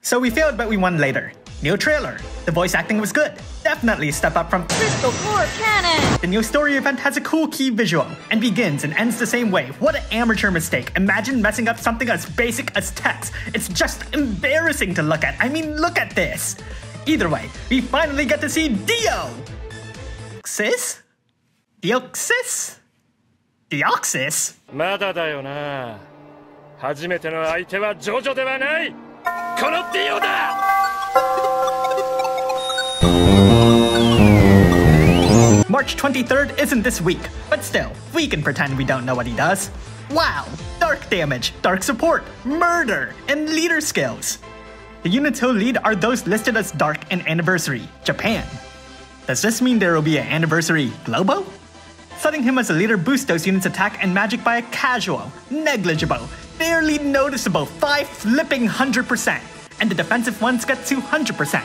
So we failed, but we won later. New trailer. The voice acting was good. Definitely a step up from Crystal Core Cannon! The new story event has a cool key visual and begins and ends the same way. What an amateur mistake. Imagine messing up something as basic as text. It's just embarrassing to look at. I mean, look at this. Either way, we finally get to see Deoxys? Deoxys? Deoxys? まだだよな。初めての相手はジョジョではない。このディオだ。March 23rd isn't this week, but still, we can pretend we don't know what he does. Wow! Dark damage, dark support, murder, and leader skills. The units he'll lead are those listed as Dark and Anniversary, Japan. Does this mean there will be an Anniversary Globo? Setting him as a leader boosts those units' attack and magic by a casual, negligible, barely noticeable 500%, and the defensive ones get 200%.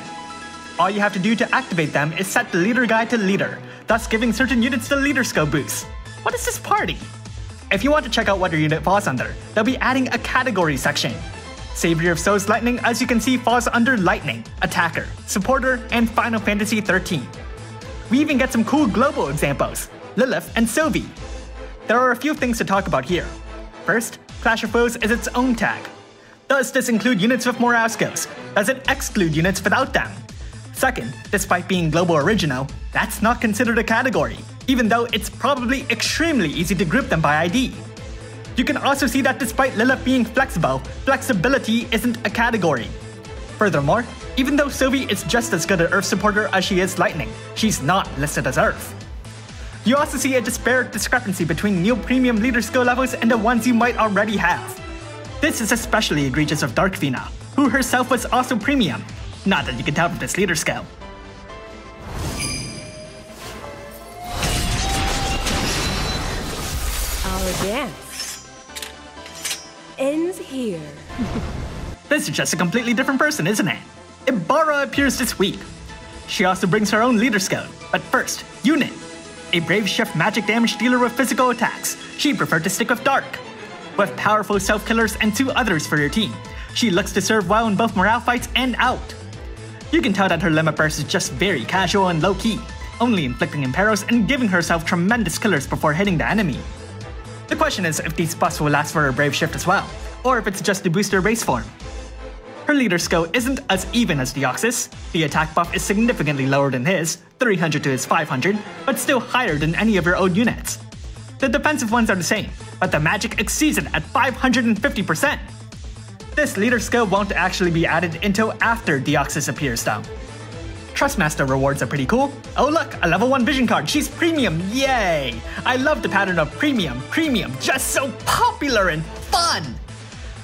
All you have to do to activate them is set the leader guide to leader, thus giving certain units the leader skill boost. What is this party? If you want to check out what your unit falls under, they'll be adding a category section. Savior of Souls Lightning, as you can see, falls under Lightning, Attacker, Supporter, and Final Fantasy XIII. We even get some cool global examples, Lilith and Sylvie. There are a few things to talk about here. First, Clash of Foes is its own tag. Does this include units with morale skills? Does it exclude units without them? Second, despite being global original, that's not considered a category, even though it's probably extremely easy to group them by ID. You can also see that despite Lilith being flexible, flexibility isn't a category. Furthermore, even though Sylvie is just as good an Earth supporter as she is Lightning, she's not listed as Earth. You also see a disparate discrepancy between new premium leader skill levels and the ones you might already have. This is especially egregious of Darkfina, who herself was also premium. Not that you can tell from this leader skill. Our dance ends here. This is just a completely different person, isn't it? Ebara appears this week. She also brings her own leader skill, but first, unit. A brave shift magic damage dealer with physical attacks, she preferred to stick with Dark. With powerful self-killers and 2 others for your team, she looks to serve well in both morale fights and out. You can tell that her limit burst is just very casual and low-key, only inflicting imparos and giving herself tremendous killers before hitting the enemy. The question is if these buffs will last for her brave shift as well, or if it's just to boost her base form. Her leader skill isn't as even as Deoxys. The attack buff is significantly lower than his, 300 to his 500, but still higher than any of your own units. The defensive ones are the same, but the magic exceeds it at 550%. This leader skill won't actually be added until after Deoxys appears though. Trustmaster rewards are pretty cool. Oh look, a level 1 vision card, she's premium, yay! I love the pattern of premium, just so popular and fun!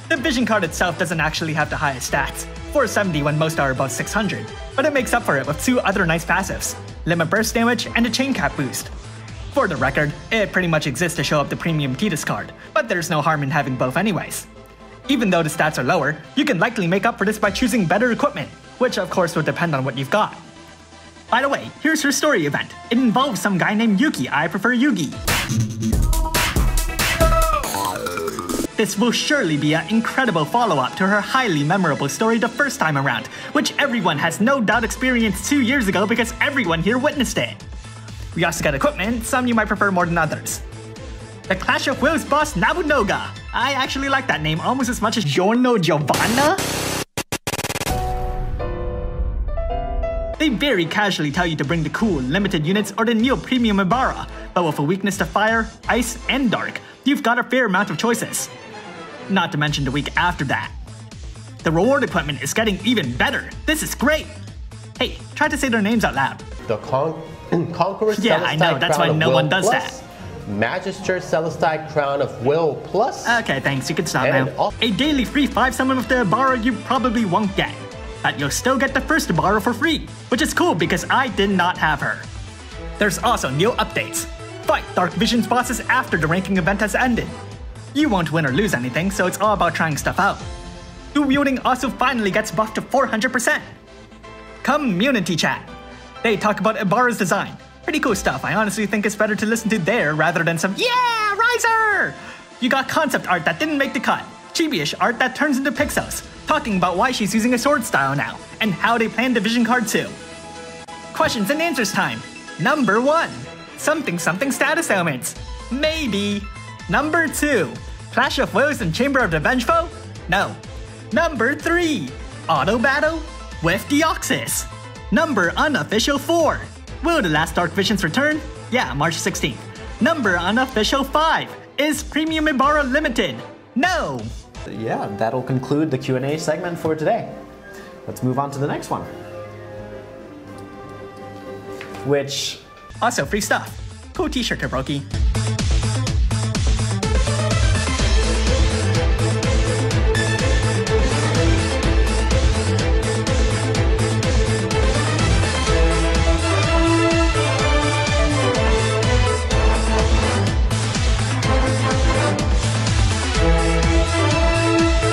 The vision card itself doesn't actually have the highest stats, 470 when most are above 600, but it makes up for it with 2 other nice passives, limit burst damage and a chain cap boost. For the record, it pretty much exists to show up the premium Tidus card, but there's no harm in having both anyways. Even though the stats are lower, you can likely make up for this by choosing better equipment, which of course will depend on what you've got. By the way, here's her story event. It involves some guy named Yuki. I prefer Yugi. This will surely be an incredible follow-up to her highly memorable story the first time around, which everyone has no doubt experienced 2 years ago because everyone here witnessed it. We also got equipment, some you might prefer more than others. The Clash of Wills boss Nabunoga. I actually like that name almost as much as Giorno Giovanna. They very casually tell you to bring the cool, limited units or the new premium Ebara, but with a weakness to fire, ice, and dark, you've got a fair amount of choices. Not to mention the week after that. The reward equipment is getting even better. This is great. Hey, try to say their names out loud. The Conqueror Yeah, I know, that's why no one does that. Magister Celestine Crown of Will Plus. Okay, thanks, you can stop now. A daily free 5 summon with the Ebara you probably won't get. But you'll still get the first Ebara for free, which is cool because I did not have her. There's also new updates. Fight Dark Vision's bosses after the ranking event has ended. You won't win or lose anything, so it's all about trying stuff out. Dual wielding also finally gets buffed to 400%. Community chat. They talk about Ebara's design. Pretty cool stuff. I honestly think it's better to listen to there rather than some, yeah, Rizer! You got concept art that didn't make the cut. Chibi-ish art that turns into pixels, talking about why she's using a sword style now, and how they plan Division Card 2. Questions and answers time. Number 1. Something status ailments. Maybe. Number 2. Clash of Wills and Chamber of the Vengeful? No. Number 3. Auto battle with Deoxys. Number unofficial 4. Will the last Dark Visions return? Yeah, March 16th. Number unofficial 5. Is Premium Ebara limited? No. Yeah, that'll conclude the Q&A segment for today. Let's move on to the next one. Which... Also free stuff. Cool t-shirt, Kabuki.